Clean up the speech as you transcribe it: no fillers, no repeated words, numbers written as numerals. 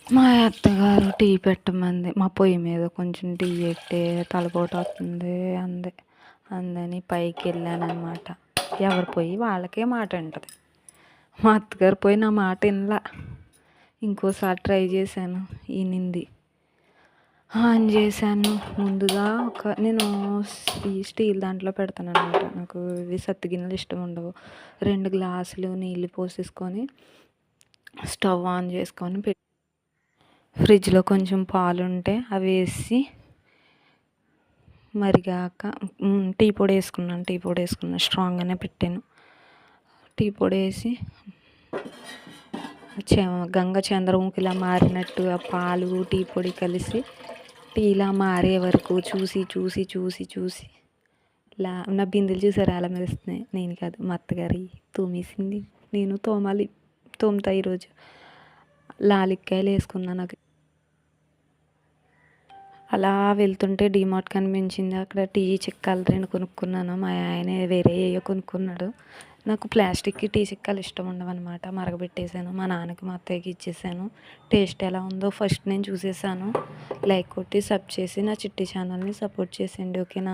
మా అత్తగారు టీ పెట్టమంది. మా పొయ్యి మీద కొంచెం టీ పెట్టే తలపోటు వస్తుంది అందని పైకెళ్ళాననమాట. ఎవరి పొయ్యి వాళ్ళకే మాట వింటది. మా అత్తగారి పొయ్యి నా మాట వినలా. ఇంకోసారి ట్రై చేశాను, ఈనింది. ఆన్ చేశాను. ముందుగా నేను ఈ స్టీల్ దాంట్లో పెడతాననమాట. నాకు ఇవి సత్తి గిన్నెలు ఇష్టం ఉండవు. 2 గ్లాసులు నీళ్ళు పోసేసుకొని స్టవ్ ఆన్ చేసుకొని ఫ్రిడ్జ్లో కొంచెం పాలుంటే అవి వేసి మరిగాక టీ పొడి వేసుకున్నాను. స్ట్రాంగ్గానే పెట్టాను. టీ పొడి వేసి గంగ చంద్రముఖిలా మారినట్టు ఆ పాలు టీ పొడి కలిసి టీలా మారే వరకు చూసి నా బిందెలు చూసారా ఎలా మెరుస్తున్నాయి? నేను కాదు, మా అత్తగారి తోమేసింది. నేను తోముతా ఈరోజు. లాలిక్కాయలు వేసుకున్నాను. నాకు అలా వెళ్తుంటే డీమార్ట్ కనిపించింది. అక్కడ టీ చిక్కాలు 2 కొనుక్కున్నాను. మా ఆయన వేరే ఏయో కొనుక్కున్నాడు. నాకు ప్లాస్టిక్ టీ చిక్కాలు ఇష్టం ఉండవన్నమాట. మరగబెట్టేశాను. మా నాన్నకి మా అత్తయ్యకి ఇచ్చేసాను. టేస్ట్ ఎలా ఉందో ఫస్ట్ నేను చూసేసాను. లైక్ కొట్టి సబ్ చేసి నా చిట్టి ఛానల్ని సపోర్ట్ చేసేయండి. ఓకేనా?